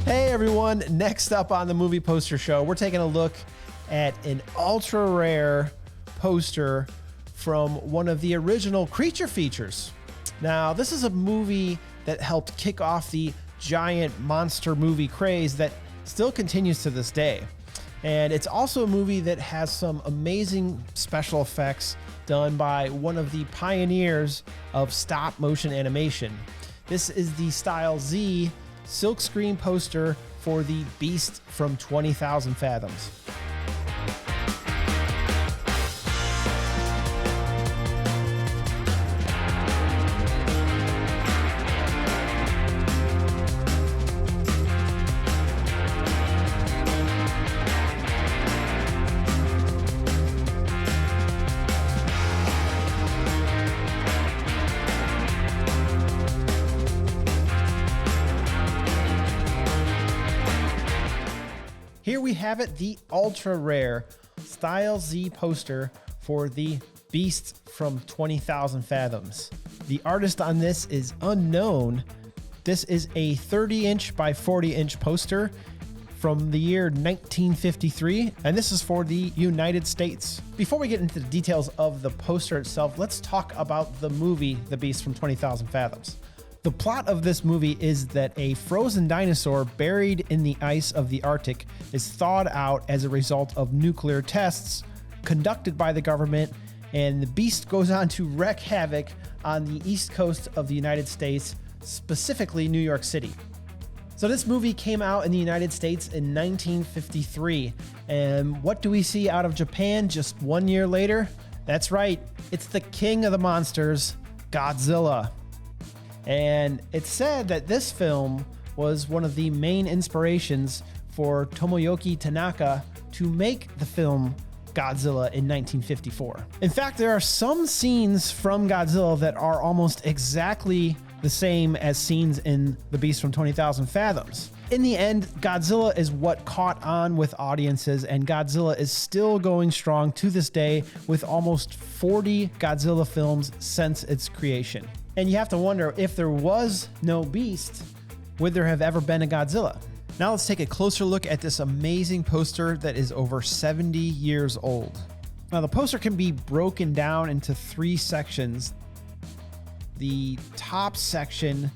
Hey everyone, next up on the Movie Poster Show, we're taking a look at an ultra rare poster from one of the original Creature features. Now, this is a movie that helped kick off the giant monster movie craze that still continues to this day. And it's also a movie that has some amazing special effects done by one of the pioneers of stop motion animation. This is the Style Z silkscreen poster for the Beast from 20,000 Fathoms. Here we have it, the ultra rare Style Z poster for the Beast from 20,000 Fathoms. The artist on this is unknown. This is a 30-inch by 40-inch poster from the year 1953, and this is for the United States. Before we get into the details of the poster itself, let's talk about the movie, The Beast from 20,000 Fathoms. The plot of this movie is that a frozen dinosaur buried in the ice of the Arctic is thawed out as a result of nuclear tests conducted by the government, and the beast goes on to wreak havoc on the east coast of the United States, specifically New York City. So this movie came out in the United States in 1953, and what do we see out of Japan just 1 year later? That's right, it's the king of the monsters, Godzilla. And it's said that this film was one of the main inspirations for Tomoyuki Tanaka to make the film Godzilla in 1954. In fact, there are some scenes from Godzilla that are almost exactly the same as scenes in The Beast from 20,000 Fathoms. In the end, Godzilla is what caught on with audiences, and Godzilla is still going strong to this day with almost 40 Godzilla films since its creation. And you have to wonder, if there was no Beast, would there have ever been a Godzilla? Now let's take a closer look at this amazing poster that is over 70 years old. Now the poster can be broken down into three sections. The top section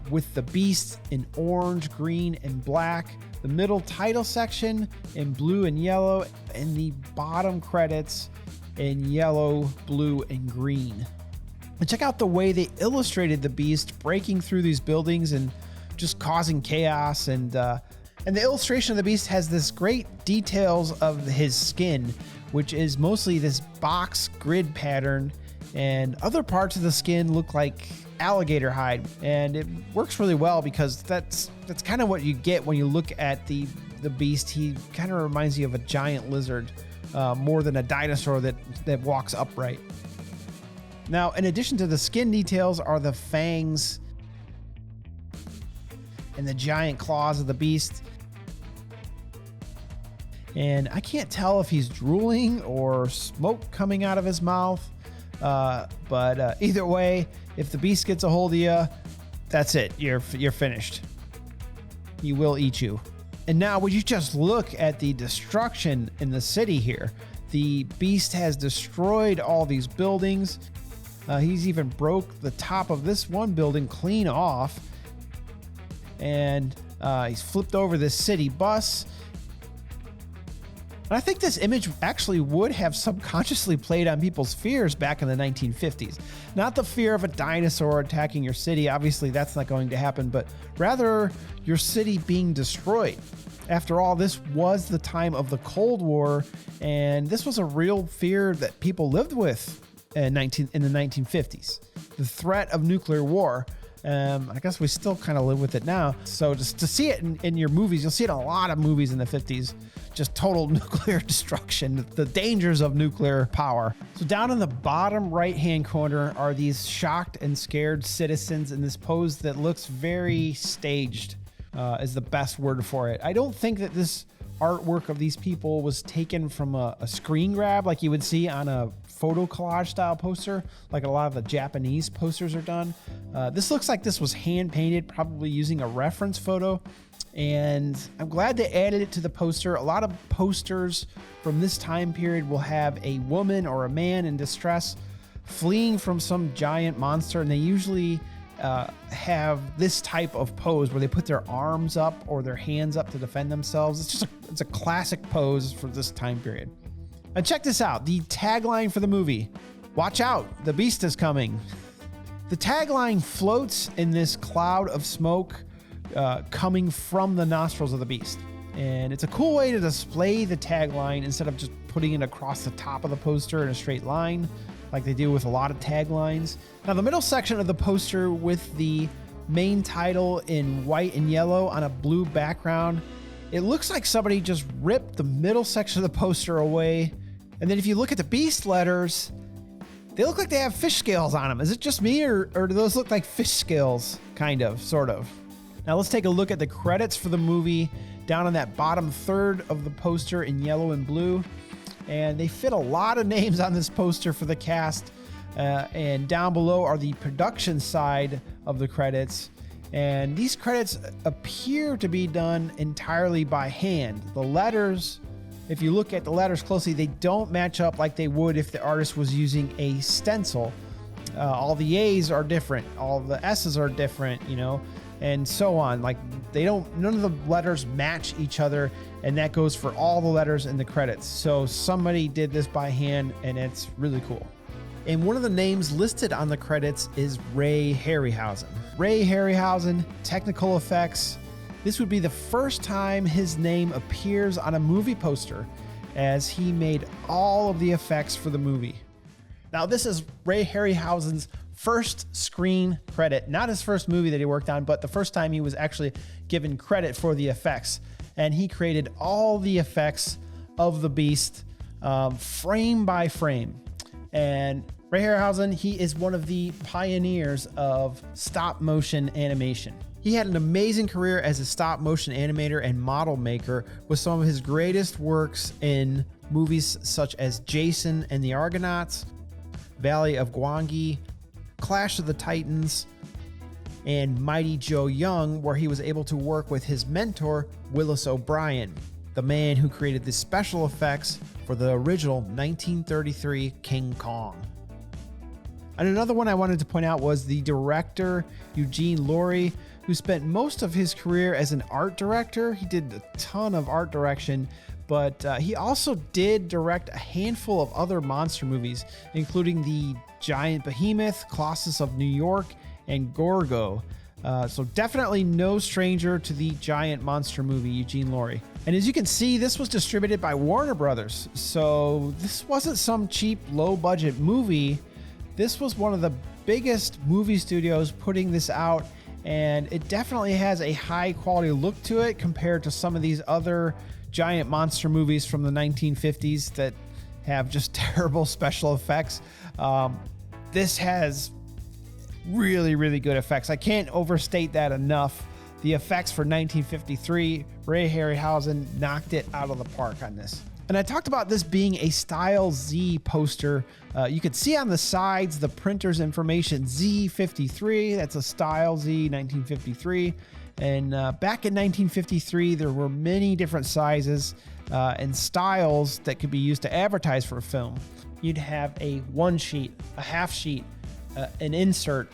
with the Beast in orange, green, and black. The middle title section in blue and yellow. And the bottom credits in yellow, blue, and green. And check out the way they illustrated the Beast breaking through these buildings and just causing chaos. And the illustration of the Beast has this great details of his skin, which is mostly this box grid pattern, and other parts of the skin look like alligator hide. And it works really well because that's kind of what you get when you look at the Beast. He kind of reminds you of a giant lizard more than a dinosaur that walks upright. Now, in addition to the skin details are the fangs and the giant claws of the Beast. And I can't tell if he's drooling or smoke coming out of his mouth. But either way, if the Beast gets a hold of you, that's it. You're finished. He will eat you. And now, would you just look at the destruction in the city here? The Beast has destroyed all these buildings. He's even broke the top of this one building clean off. And he's flipped over this city bus. And I think this image actually would have subconsciously played on people's fears back in the 1950s. Not the fear of a dinosaur attacking your city. Obviously, that's not going to happen. But rather, your city being destroyed. After all, this was the time of the Cold War. And this was a real fear that people lived with in the 1950s. The threat of nuclear war. I guess we still kind of live with it now. So just to see it in your movies, you'll see it in a lot of movies in the 50s. Just total nuclear destruction, the dangers of nuclear power. So down in the bottom right-hand corner are these shocked and scared citizens in this pose that looks very staged, is the best word for it. I don't think that this artwork of these people was taken from a screen grab like you would see on a photo collage style poster, like a lot of the Japanese posters are done. This looks like this was hand painted, probably using a reference photo. And I'm glad they added it to the poster. A lot of posters from this time period will have a woman or a man in distress fleeing from some giant monster, and they usually have this type of pose where they put their arms up or their hands up to defend themselves. It's a classic pose for this time period. And check this out, the tagline for the movie: "Watch out, the beast is coming." The tagline floats in this cloud of smoke coming from the nostrils of the beast. And it's a cool way to display the tagline instead of just putting it across the top of the poster in a straight line like they do with a lot of taglines. Now, the middle section of the poster with the main title in white and yellow on a blue background, it looks like somebody just ripped the middle section of the poster away. And then if you look at the beast letters, they look like they have fish scales on them. Is it just me, or do those look like fish scales? Kind of, sort of. Now let's take a look at the credits for the movie down on that bottom third of the poster in yellow and blue. And they fit a lot of names on this poster for the cast. And down below are the production side of the credits. And these credits appear to be done entirely by hand. The letters, if you look at the letters closely, they don't match up like they would if the artist was using a stencil. All the A's are different, all the S's are different, and so on. Like none of the letters match each other, and that goes for all the letters in the credits. So somebody did this by hand, and it's really cool. And one of the names listed on the credits is Ray Harryhausen. Ray Harryhausen, technical effects. This would be the first time his name appears on a movie poster, as he made all of the effects for the movie. Now, this is Ray Harryhausen's first screen credit, not his first movie that he worked on, but the first time he was actually given credit for the effects. And he created all the effects of the beast, frame by frame. And Ray Harryhausen, he is one of the pioneers of stop motion animation. He had an amazing career as a stop motion animator and model maker, with some of his greatest works in movies such as Jason and the Argonauts, Valley of Gwangi, Clash of the Titans, and Mighty Joe Young, where he was able to work with his mentor, Willis O'Brien, the man who created the special effects for the original 1933 King Kong. And another one I wanted to point out was the director, Eugene Laurie, who spent most of his career as an art director. He did a ton of art direction, but he also did direct a handful of other monster movies, including the Giant Behemoth, Colossus of New York, and Gorgo. So definitely no stranger to the giant monster movie, Eugene Laurie. And as you can see, this was distributed by Warner Brothers. So this wasn't some cheap, low-budget movie. This was one of the biggest movie studios putting this out, and it definitely has a high-quality look to it compared to some of these other giant monster movies from the 1950s that have just terrible special effects. This has really, really good effects. I can't overstate that enough. The effects for 1953, Ray Harryhausen knocked it out of the park on this. And I talked about this being a Style Z poster. You could see on the sides the printer's information, Z53. That's a Style Z 1953. And back in 1953, there were many different sizes and styles that could be used to advertise for a film. You'd have a 1 sheet, a half sheet, an insert,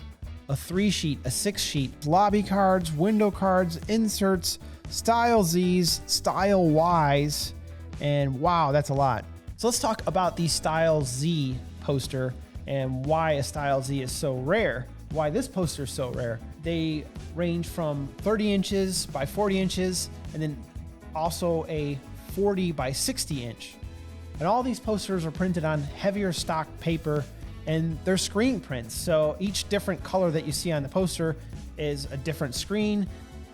a 3 sheet, a 6 sheet, lobby cards, window cards, inserts, Style Zs, Style Ys, and wow, that's a lot. So let's talk about the Style Z poster and why a Style Z is so rare, why this poster is so rare. They range from 30 inches by 40 inches, and then also a 40 by 60 inch. And all these posters are printed on heavier stock paper, and they're screen prints. So each different color that you see on the poster is a different screen.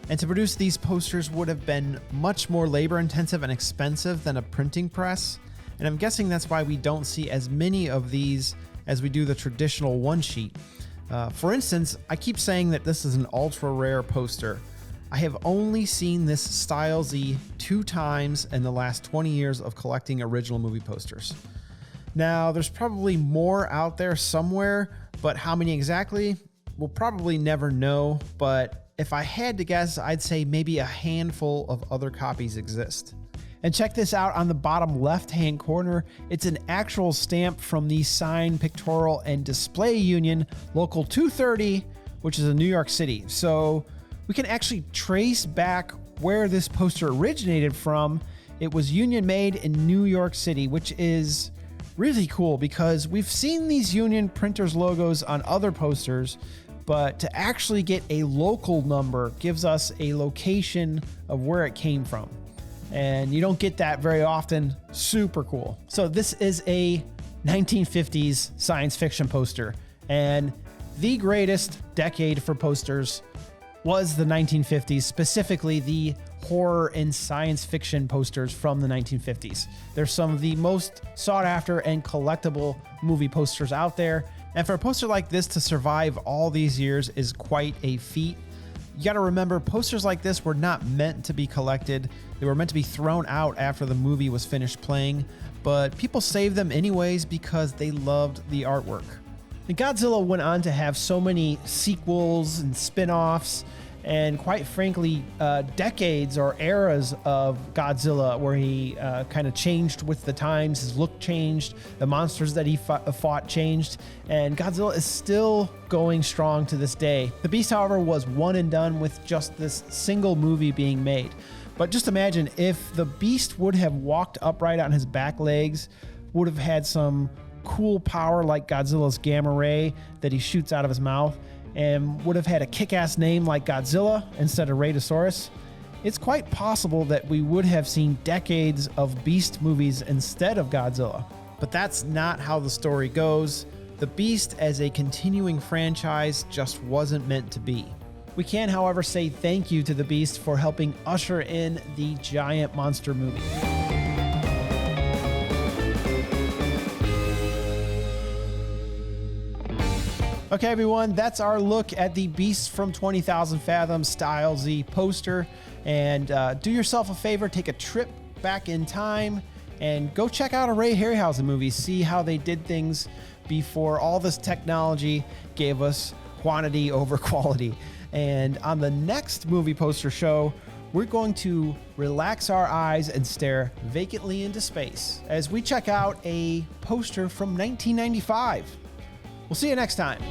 And to produce these posters would have been much more labor intensive and expensive than a printing press. And I'm guessing that's why we don't see as many of these as we do the traditional 1 sheet. For instance, I keep saying that this is an ultra rare poster. I have only seen this Style Z 2 times in the last 20 years of collecting original movie posters. Now, there's probably more out there somewhere, but how many exactly? We'll probably never know, but if I had to guess, I'd say maybe a handful of other copies exist. And check this out on the bottom left-hand corner. It's an actual stamp from the Sign, Pictorial, and Display Union, Local 230, which is in New York City. So we can actually trace back where this poster originated from. It was union made in New York City, which is really cool because we've seen these Union Printers logos on other posters, but to actually get a local number gives us a location of where it came from. And you don't get that very often. Super cool. So this is a 1950s science fiction poster, and the greatest decade for posters was the 1950s, specifically the horror and science fiction posters from the 1950s. They're some of the most sought after and collectible movie posters out there. And for a poster like this to survive all these years is quite a feat. You got to remember, posters like this were not meant to be collected. They were meant to be thrown out after the movie was finished playing, but people saved them anyways because they loved the artwork. And Godzilla went on to have so many sequels and spin-offs, and quite frankly, decades or eras of Godzilla where he kind of changed with the times. His look changed, the monsters that he fought changed, and Godzilla is still going strong to this day. The Beast, however, was one and done with just this single movie being made. But just imagine if the Beast would have walked upright on his back legs, would have had some cool power like Godzilla's gamma ray that he shoots out of his mouth, and would have had a kick-ass name like Godzilla instead of Radosaurus, it's quite possible that we would have seen decades of Beast movies instead of Godzilla. But that's not how the story goes. The Beast as a continuing franchise just wasn't meant to be. We can, however, say thank you to the Beast for helping usher in the giant monster movie. Okay, everyone, that's our look at the Beast from 20,000 Fathoms Style Z poster. And do yourself a favor, take a trip back in time and go check out a Ray Harryhausen movie. See how they did things before all this technology gave us quantity over quality. And on the next movie poster show, we're going to relax our eyes and stare vacantly into space as we check out a poster from 1995. We'll see you next time.